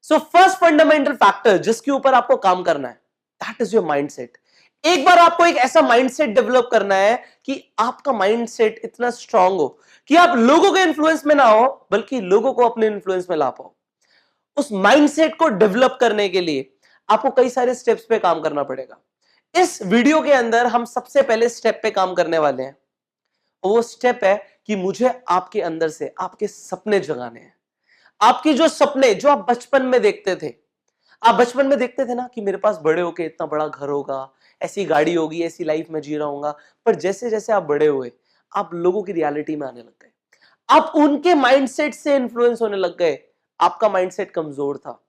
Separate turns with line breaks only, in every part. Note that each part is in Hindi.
सो फर्स्ट फंडामेंटल फैक्टर जिसके ऊपर आपको काम करना है, दैट इज योर माइंडसेट। एक बार आपको एक ऐसा माइंडसेट डेवलप करना है कि आपका माइंडसेट इतना स्ट्रांग हो कि आप लोगों के इन्फ्लुएंस में ना हो, बल्कि लोगों को अपने इन्फ्लुएंस में ला पाओ। उस माइंडसेट को डेवलप करने के लिए आपको कई सारे स्टेप्स पे काम करना पड़ेगा। इस वीडियो के अंदर हम सबसे पहले स्टेप पे काम करने वाले हैं। वो स्टेप है कि मुझे आपके अंदर से आपके सपने जगाने हैं। आपकी जो सपने जो आप बचपन में देखते थे, आप बचपन में देखते थे ना कि मेरे पास बड़े होके इतना बड़ा घर होगा, ऐसी गाड़ी होगी, ऐसी लाइफ में जी रहा हूंगा। पर जैसे जैसे आप बड़े हुए, आप लोगों की रियलिटी में आने लग गए, आप उनके माइंडसेट से इन्फ्लुएंस होने लग गए। आपका माइंडसेट कमजोर था,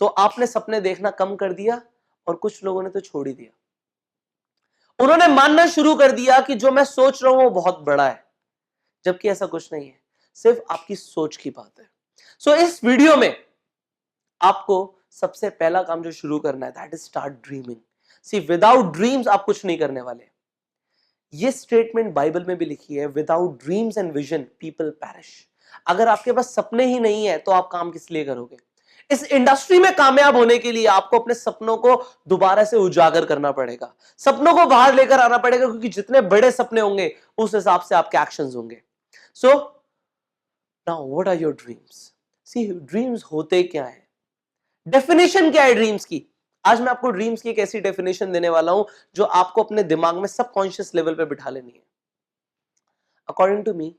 तो आपने सपने देखना कम कर दिया, और कुछ लोगों ने तो छोड़ ही दिया। उन्होंने मानना शुरू कर दिया कि जो मैं सोच रहा हूं वो बहुत बड़ा है, जबकि ऐसा कुछ नहीं है, सिर्फ आपकी सोच की बात है। सो इस वीडियो में आपको सबसे पहला काम जो शुरू करना है, that is start dreaming. See without dreams आप कुछ नहीं करने वाले। ये स्टेटमेंट बाइबल में भी लिखी है, without dreams and vision people parish. अगर आपके पास सपने ही नहीं है तो आप काम किस लिए करोगे? इस इंडस्ट्री में कामयाब होने के लिए आपको अपने सपनों को दोबारा से उजागर करना पड़ेगा, सपनों को बाहर लेकर आना पड़ेगा, क्योंकि जितने बड़े सपने होंगे उस हिसाब से आपके एक्शंस होंगे। So now what are your dreams? See dreams होते क्या है, डेफिनेशन क्या है ड्रीम्स की? आज मैं आपको ड्रीम्स की एक ऐसी डेफिनेशन देने वाला हूं जो आपको अपने दिमाग में सबकॉन्शियस लेवल पे बिठा लेनी है। अकॉर्डिंग टू मी,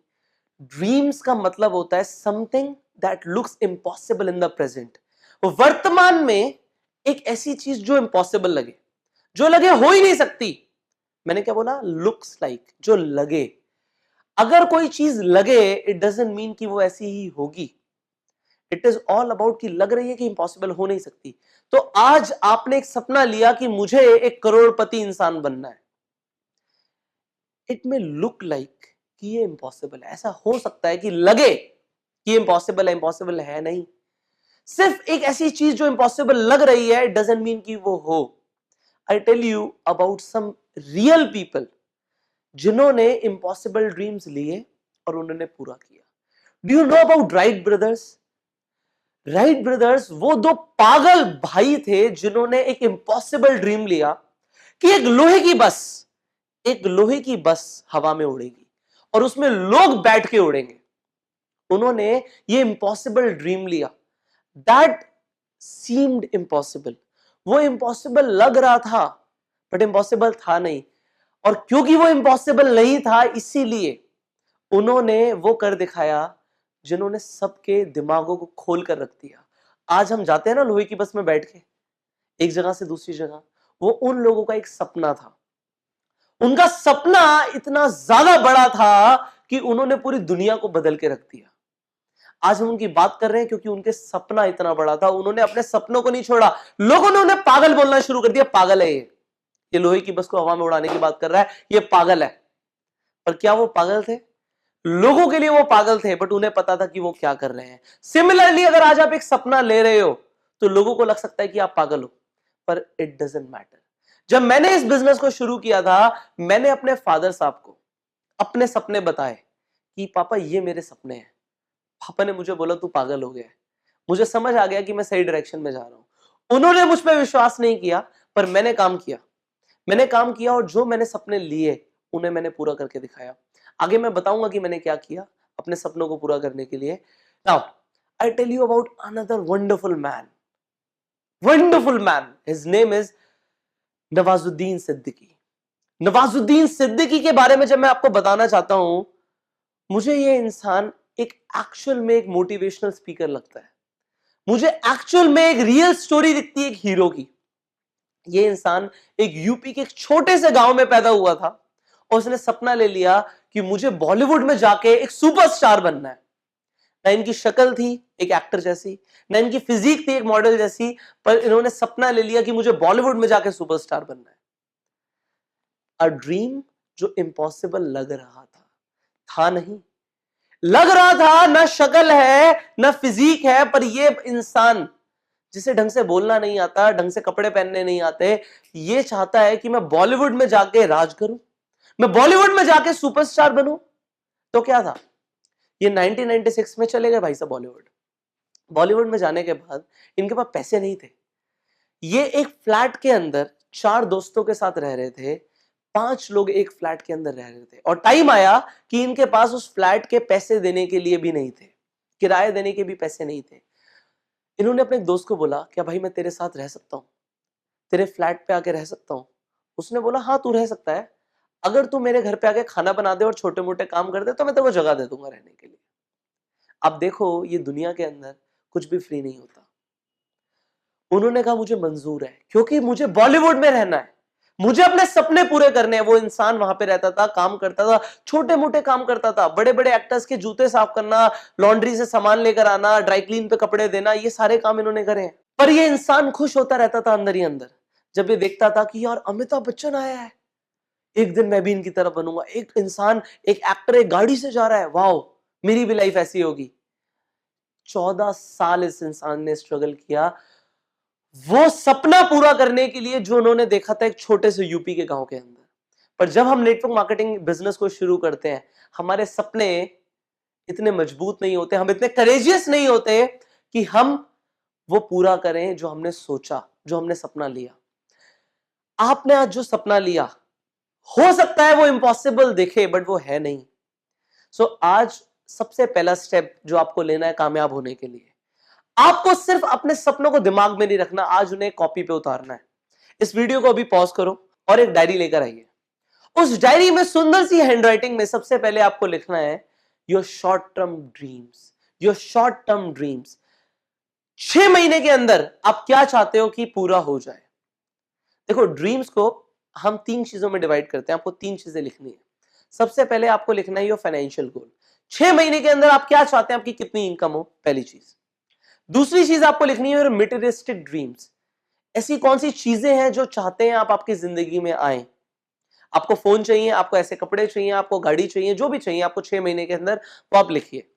ड्रीम्स का मतलब होता है something that looks impossible in the present. वर्तमान में एक ऐसी चीज जो इम्पॉसिबल लगे, जो लगे हो ही नहीं सकती। मैंने क्या बोला? लुक्स लाइक, जो लगे। अगर कोई चीज लगे, इट डजंट मीन कि वो ऐसी ही होगी। इट इज ऑल अबाउट कि लग रही है कि इंपॉसिबल हो नहीं सकती। तो आज आपने एक सपना लिया कि मुझे एक करोड़पति इंसान बनना है। इट मे लुक लाइक कि ये इंपॉसिबल है, ऐसा हो सकता है कि लगे कि इंपॉसिबल है, इंपॉसिबल है नहीं। सिर्फ एक ऐसी चीज जो इंपॉसिबल लग रही है, इट डजंट मीन कि वो हो। I tell you about some real people जिन्होंने इंपॉसिबल ड्रीम्स लिए और उन्होंने पूरा किया। Do you know about Wright brothers? Wright brothers वो दो पागल भाई थे जिन्होंने एक इंपॉसिबल ड्रीम लिया कि एक लोहे की बस हवा में उड़ेगी और उसमें लोग बैठ के उड़ेंगे। उन्होंने ये इंपॉसिबल ड्रीम लिया। दैट सीम्ड इम्पॉसिबल, वो इम्पॉसिबल लग रहा था, बट इम्पॉसिबल था नहीं। और क्योंकि वो इम्पॉसिबल नहीं था, इसीलिए उन्होंने वो कर दिखाया जिन्होंने सबके दिमागों को खोल कर रख दिया। आज हम जाते हैं ना लोहे की बस में बैठ के एक जगह से दूसरी जगह, वो उन लोगों का एक सपना था। उनका सपना इतना ज्यादा बड़ा था कि उन्होंने पूरी दुनिया को बदल के रख दिया। आज हम उनकी बात कर रहे हैं क्योंकि उनके सपना इतना बड़ा था, उन्होंने अपने सपनों को नहीं छोड़ा। लोगों ने उन्हें पागल बोलना शुरू कर दिया, पागल है ये लोहे की बस को हवा में उड़ाने की बात कर रहा है, ये पागल है। पर क्या वो पागल थे? लोगों के लिए वो पागल थे, बट उन्हें पता था कि वो क्या कर रहे हैं। सिमिलरली अगर आज आप एक सपना ले रहे हो तो लोगों को लग सकता है कि आप पागल हो, पर इट डजंट मैटर। जब मैंने इस बिजनेस को शुरू किया था, मैंने अपने फादर साहब को अपने सपने बताए कि पापा ये मेरे सपने हैं। पापा ने मुझे बोला तू पागल हो गया है। मुझे समझ आ गया कि मैं सही डायरेक्शन में जा रहा हूं। उन्होंने मुझ पर विश्वास नहीं किया, पर मैंने काम किया। और जो मैंने सपने लिए उन्हें मैंने पूरा करके दिखाया। आगे मैं बताऊंगा कि मैंने क्या किया अपने सपनों को पूरा करने के लिए। Now I tell you about another wonderful man. His name is Nawazuddin Siddiqui. Nawazuddin Siddiqui के बारे में जब मैं आपको बताना चाहता हूं, मुझे ये इंसान एक एक्चुअल में एक मोटिवेशनल स्पीकर लगता है। मुझे एक्चुअल में एक रियल स्टोरी दिखती है एक हीरो की। ये इंसान एक यूपी के एक छोटे से गांव में पैदा हुआ था और उसने सपना ले लिया कि मुझे बॉलीवुड में जाके एक सुपरस्टार बनना है। ना इनकी शक्ल थी एक एक्टर जैसी, ना इनकी फिजिक थी एक मॉडल जैसी, पर इन्होंने सपना ले लिया कि मुझे बॉलीवुड में जाके सुपरस्टार बनना है। अ ड्रीम जो इम्पॉसिबल लग रहा था नहीं। लग रहा था ना शक्ल है ना फिजिक है, पर ये इंसान जिसे ढंग से बोलना नहीं आता, ढंग से कपड़े पहनने नहीं आते, ये चाहता है कि मैं बॉलीवुड में जाके राज करूं, मैं बॉलीवुड में जाके सुपरस्टार बनूं। तो क्या था, ये 1996 में चले गए भाई साहब बॉलीवुड। बॉलीवुड में जाने के बाद इनके पास पैसे नहीं थे। ये एक फ्लैट के अंदर 4 दोस्तों के साथ रह रहे थे, 5 लोग एक फ्लैट के अंदर रह रहे थे और टाइम आया कि इनके पास उस फ्लैट के पैसे देने के लिए भी नहीं थे, किराए देने के भी पैसे नहीं थे। इन्होंने अपने एक दोस्त को बोला, क्या भाई मैं तेरे साथ रह सकता हूं, तेरे फ्लैट पे आके रह सकता हूं? उसने बोला हाँ तू रह सकता है, अगर तू मेरे घर पे आके खाना बना दे और छोटे मोटे काम कर दे तो मैं तेरे को जगह दे दूंगा रहने के लिए। अब देखो ये दुनिया के अंदर कुछ भी फ्री नहीं होता। उन्होंने कहा मुझे मंजूर है, क्योंकि मुझे बॉलीवुड में रहना है, मुझे अपने सपने पूरे करने हैं। वो इंसान वहां पे रहता था, काम करता था, छोटे मोटे काम करता था, बड़े बड़े एक्टर्स के जूते साफ करना, लॉन्ड्री से सामान लेकर आना, ड्राई क्लीन पे कपड़े देना, ये सारे काम इन्होंने करे हैं। पर ये इंसान खुश होता रहता था अंदर ही अंदर, जब ये देखता था कि यार अमिताभ बच्चन आया है, एक दिन मैं भी इनकी तरह बनूंगा। एक इंसान, एक एक्टर एक गाड़ी से जा रहा है, वाओ मेरी भी लाइफ ऐसी होगी। 14 साल इस इंसान ने स्ट्रगल किया वो सपना पूरा करने के लिए जो उन्होंने देखा था एक छोटे से यूपी के गांव के अंदर। पर जब हम नेटवर्क मार्केटिंग बिजनेस को शुरू करते हैं, हमारे सपने इतने मजबूत नहीं होते, हम इतने करेजियस नहीं होते कि हम वो पूरा करें जो हमने सोचा, जो हमने सपना लिया। आपने आज जो सपना लिया, हो सकता है वो इम्पॉसिबल दिखे बट वो है नहीं। सो आज सबसे पहला स्टेप जो आपको लेना है कामयाब होने के लिए, आपको सिर्फ अपने सपनों को दिमाग में नहीं रखना, आज उन्हें कॉपी पे उतारना है। इस वीडियो को अभी पॉज करो और एक डायरी लेकर आइए। उस डायरी में सुंदर सी हैंडराइटिंग में सबसे पहले आपको लिखना है your short term dreams. Your short term dreams, 6 महीने के अंदर आप क्या चाहते हो कि पूरा हो जाए। देखो ड्रीम्स को हम 3 चीजों में डिवाइड करते हैं, आपको 3 चीजें लिखनी है। सबसे पहले आपको लिखना है योर फाइनेंशियल गोल, 6 महीने के अंदर आप क्या चाहते हैं, आपकी कितनी इनकम हो, पहली चीज। दूसरी चीज आपको लिखनी है मटेरियलिस्टिक ड्रीम्स, ऐसी कौन सी चीजें हैं जो चाहते हैं आप आपकी जिंदगी में आए। आपको फोन चाहिए, आपको ऐसे कपड़े चाहिए, आपको गाड़ी चाहिए, जो भी चाहिए आपको 6 महीने के अंदर, वो आप लिखिए।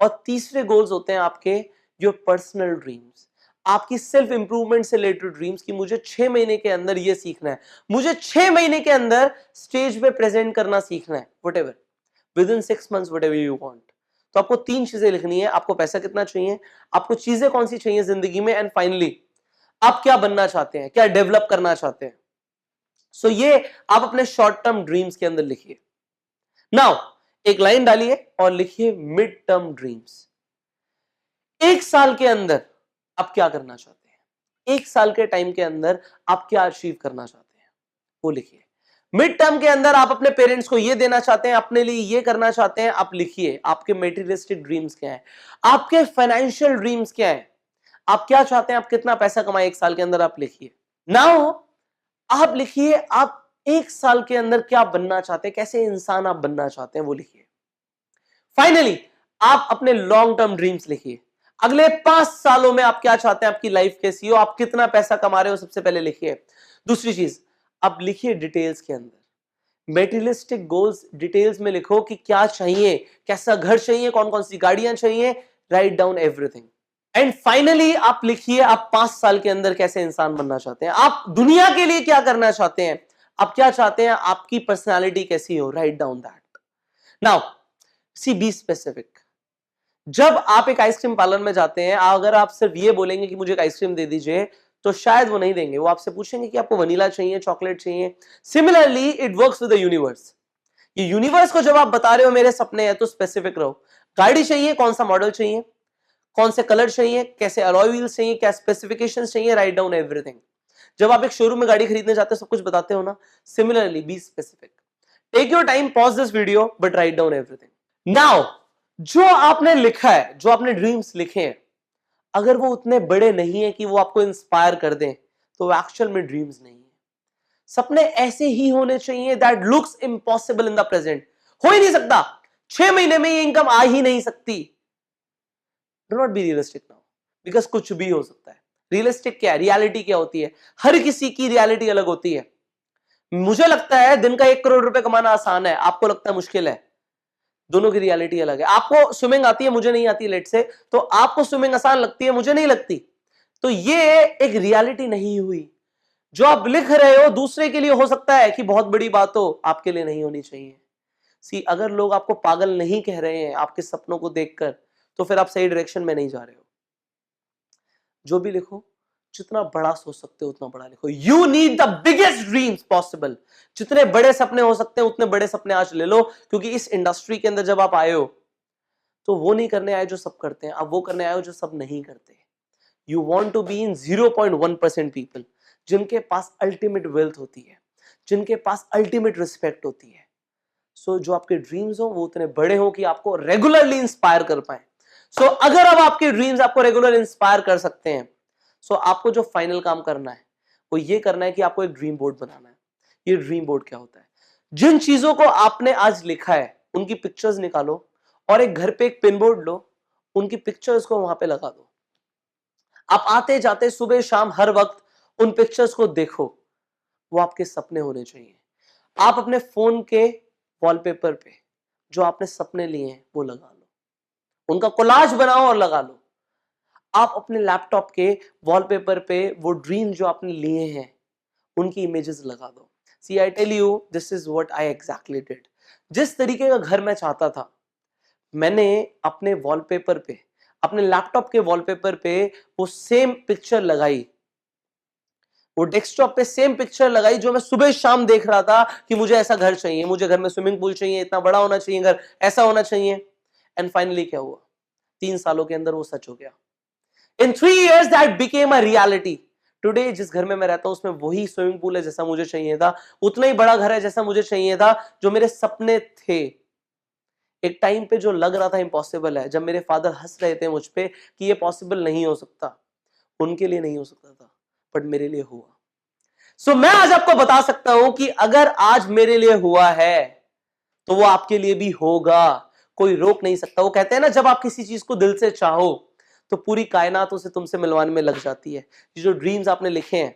और तीसरे गोल्स होते हैं आपके योर पर्सनल ड्रीम्स, आपकी सेल्फ इंप्रूवमेंट से रिलेटेड ड्रीम्स की मुझे 6 महीने के अंदर ये सीखना है, मुझे 6 महीने के अंदर स्टेज पे प्रेजेंट करना सीखना है, whatever with in 6 months whatever you want. तो आपको 3 चीजें लिखनी है, आपको पैसा कितना चाहिए, आपको चीजें कौन सी चाहिए जिंदगी में, एंड फाइनली आप क्या बनना चाहते हैं, क्या डेवलप करना चाहते हैं। सो ये आप अपने शॉर्ट टर्म ड्रीम्स के अंदर लिखिए। नाउ एक लाइन डालिए और लिखिए मिड टर्म ड्रीम्स। 1 साल के अंदर आप क्या करना चाहते हैं, 1 साल के टाइम के अंदर आप क्या अचीव करना चाहते हैं, वो लिखिए। मिड टर्म के अंदर आप अपने पेरेंट्स को ये देना चाहते हैं, अपने लिए ये करना चाहते हैं, आप लिखिए। आपके मेटीरियलिस्टिक ड्रीम्स क्या है, आपके फाइनेंशियल ड्रीम्स क्या है, आप क्या चाहते हैं, आप कितना पैसा कमाए 1 साल के अंदर, आप लिखिए। नाउ आप लिखिए आप 1 साल के अंदर क्या बनना चाहते हैं, कैसे इंसान आप बनना चाहते हैं, वो लिखिए। फाइनली आप अपने लॉन्ग टर्म ड्रीम्स लिखिए, अगले 5 सालों में आप क्या चाहते हैं, आपकी लाइफ कैसी हो, आप कितना पैसा कमा रहे हो, सबसे पहले लिखिए। दूसरी चीज आप लिखिए डिटेल्स के अंदर, मेटीरियलिस्टिक गोल्स डिटेल्स में लिखो कि क्या चाहिए, कैसा घर चाहिए, कौन कौन सी गाड़ियां चाहिए, right down everything. And finally आप लिखिए आप 5 साल के अंदर कैसे इंसान बनना चाहते हैं, आप दुनिया के लिए क्या करना चाहते हैं, आप क्या चाहते हैं, आपकी पर्सनालिटी कैसी हो, write down that. Now see be specific. जब आप एक आइसक्रीम पार्लर में जाते हैं, अगर आप सिर्फ ये बोलेंगे कि मुझे एक आइसक्रीम दे दीजिए, तो शायद वो नहीं देंगे, वो आपसे पूछेंगे कि आपको वनीला चाहिए, चॉकलेट चाहिए। Similarly it works with the universe. ये यूनिवर्स को जब आप बता रहे हो मेरे सपने हैं, तो स्पेसिफिक रहो। गाड़ी चाहिए, कौन सा मॉडल चाहिए, कौन से कलर चाहिए, कैसे अलॉय व्हील्स चाहिए, क्या स्पेसिफिकेशंस चाहिए, राइट डाउन एवरीथिंग। जब आप एक शोरूम में गाड़ी खरीदने जाते हो सब कुछ बताते हो ना, similarly be specific. Take your time, pause this video, but write down everything. Now जो आपने लिखा है, जो आपने ड्रीम्स लिखे हैं, अगर वो उतने बड़े नहीं है कि वो आपको इंस्पायर कर दें, तो वो एक्चुअल में ड्रीम्स नहीं है। सपने ऐसे ही होने चाहिए that looks impossible in the present. हो ही नहीं सकता, 6 महीने में ये इनकम आ ही नहीं सकती। Do not be realistic now, because कुछ भी हो सकता है। रियलिस्टिक क्या है, रियलिटी क्या होती है, हर किसी की रियलिटी अलग होती है। मुझे लगता है दिन का 1 करोड़ रुपए कमाना आसान है, आपको लगता है मुश्किल है। दोनों की रियलिटी अलग है। आपको स्विमिंग आती है, मुझे नहीं आती लेट से, तो आपको स्विमिंग आसान लगती है, मुझे नहीं लगती। तो ये एक रियलिटी नहीं हुई। जो आप लिख रहे हो दूसरे के लिए हो सकता है कि बहुत बड़ी बात हो, आपके लिए नहीं होनी चाहिए। सी अगर लोग आपको पागल नहीं कह रहे हैं आपके सपनों को देखकर, तो फिर आप सही डायरेक्शन में नहीं जा रहे हो। जो भी लिखो, जितना बड़ा सोच सकते हो उतना बड़ा लिखो। You need the biggest dreams possible. जितने बड़े सपने हो सकते हैं उतने बड़े सपने आज ले लो, क्योंकि इस इंडस्ट्री के अंदर जब आप आए हो तो वो नहीं करने आए जो सब करते हैं, आप वो करने आए हो जो सब नहीं करते। You want to be in 0.1% people जिनके पास अल्टीमेट वेल्थ होती है, जिनके पास अल्टीमेट रिस्पेक्ट होती है। सो जो आपके ड्रीम्स हो वो उतने बड़े हो कि आपको रेगुलरली इंस्पायर कर पाए। सो अगर अब आपके ड्रीम्स आपको रेगुलर इंस्पायर कर सकते हैं, सो आपको जो फाइनल काम करना है वो ये करना है कि आपको एक ड्रीम बोर्ड बनाना है। ये ड्रीम बोर्ड क्या होता है? जिन चीजों को आपने आज लिखा है उनकी पिक्चर्स निकालो और एक घर पे एक पिन बोर्ड लो, उनकी पिक्चर्स को वहां पे लगा दो। आप आते जाते सुबह शाम हर वक्त उन पिक्चर्स को देखो। वो आपके सपने होने चाहिए। आप अपने फोन के वॉलपेपर पे जो आपने सपने लिए हैं वो लगा लो, उनका कोलाज बनाओ और लगा लो। आप अपने लैपटॉप के वॉलपेपर पे वो ड्रीम जो आपने लिए हैं उनकी इमेजेस लगा दो। See I tell you, this is what I exactly did. जिस तरीके का घर मैं चाहता था, मैंने अपने वॉलपेपर पे, अपने लैपटॉप के वॉलपेपर पे वो सेम पिक्चर लगाई, वो डेस्कटॉप पे सेम पिक्चर लगाई जो मैं सुबह शाम देख रहा था कि मुझे ऐसा घर चाहिए, मुझे घर में स्विमिंग पूल चाहिए, इतना बड़ा होना चाहिए घर, ऐसा होना चाहिए। एंड फाइनली क्या हुआ? 3 सालों के अंदर वो सच हो गया। इन 3 years that became a reality. Today जिस घर में मैं रहता हूं उसमें वही स्विमिंग पूल है जैसा मुझे चाहिए था, उतना ही बड़ा घर है जैसा मुझे चाहिए था, जो मेरे सपने थे। एक टाइम पे जो लग रहा था इम्पॉसिबल है, जब मेरे फादर हंस रहे थे मुझ पे कि ये पॉसिबल नहीं हो सकता, उनके लिए नहीं हो सकता था, बट मेरे लिए हुआ। सो मैं आज आपको बता सकता हूं कि अगर आज मेरे लिए हुआ है तो वो आपके लिए भी होगा। कोई रोक नहीं सकता। वो कहते हैं ना, जब आप किसी चीज को दिल से चाहो तो पूरी कायनात उसे तुमसे मिलवाने में लग जाती है। ये जो ड्रीम्स आपने लिखे हैं,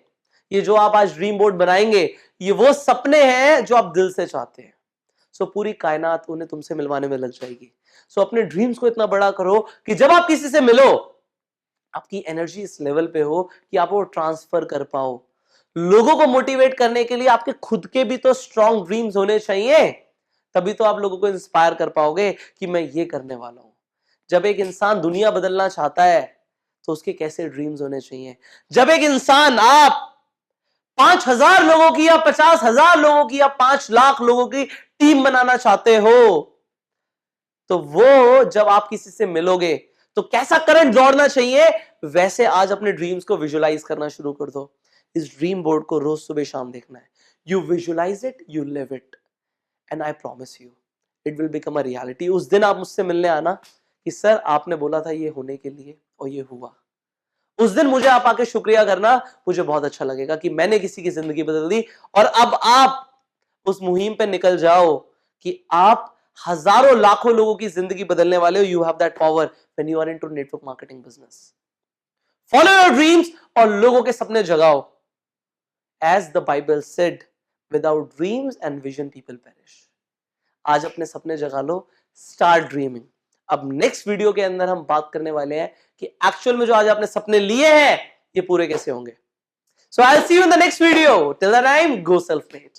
ये जो आप आज ड्रीम बोर्ड बनाएंगे, ये वो सपने हैं जो आप दिल से चाहते हैं। सो पूरी कायनात उन्हें तुमसे मिलवाने में लग जाएगी। सो अपने ड्रीम्स को इतना बड़ा करो कि जब आप किसी से मिलो, आपकी एनर्जी इस लेवल पे हो कि आप वो ट्रांसफर कर पाओ। लोगों को मोटिवेट करने के लिए आपके खुद के भी तो स्ट्रॉन्ग ड्रीम्स होने चाहिए, तभी तो आप लोगों को इंस्पायर कर पाओगे कि मैं ये करने वाला हूं। जब एक इंसान दुनिया बदलना चाहता है तो उसके कैसे ड्रीम्स होने चाहिए? जब एक इंसान, आप 5,000 लोगों की या 50,000 लोगों की या 5 लाख लोगों की टीम बनाना चाहते हो, तो वो जब आप किसी से मिलोगे तो कैसा करंट दौड़ना चाहिए, वैसे आज अपने ड्रीम्स को विजुलाइज करना शुरू कर दो। इस ड्रीम बोर्ड को रोज सुबह शाम देखना है। You visualise it, you live it, and I promise you it will become a reality. उस दिन आप मुझसे मिलने आना कि सर आपने बोला था ये होने के लिए और ये हुआ। उस दिन मुझे आप आके शुक्रिया करना, मुझे बहुत अच्छा लगेगा कि मैंने किसी की जिंदगी बदल दी। और अब आप उस मुहिम पे निकल जाओ कि आप हजारों लाखों लोगों की जिंदगी बदलने वाले हो। You have that power when you are into network marketing business. Follow your dreams और लोगों के सपने जगाओ। As the Bible said, without dreams and vision people perish. आज अपने सपने जगा लो, स्टार्ट ड्रीमिंग। अब नेक्स्ट वीडियो के अंदर हम बात करने वाले हैं कि एक्चुअल में जो आज आपने सपने लिए हैं ये पूरे कैसे होंगे। So I will see you in the next video. Till the time, go self made.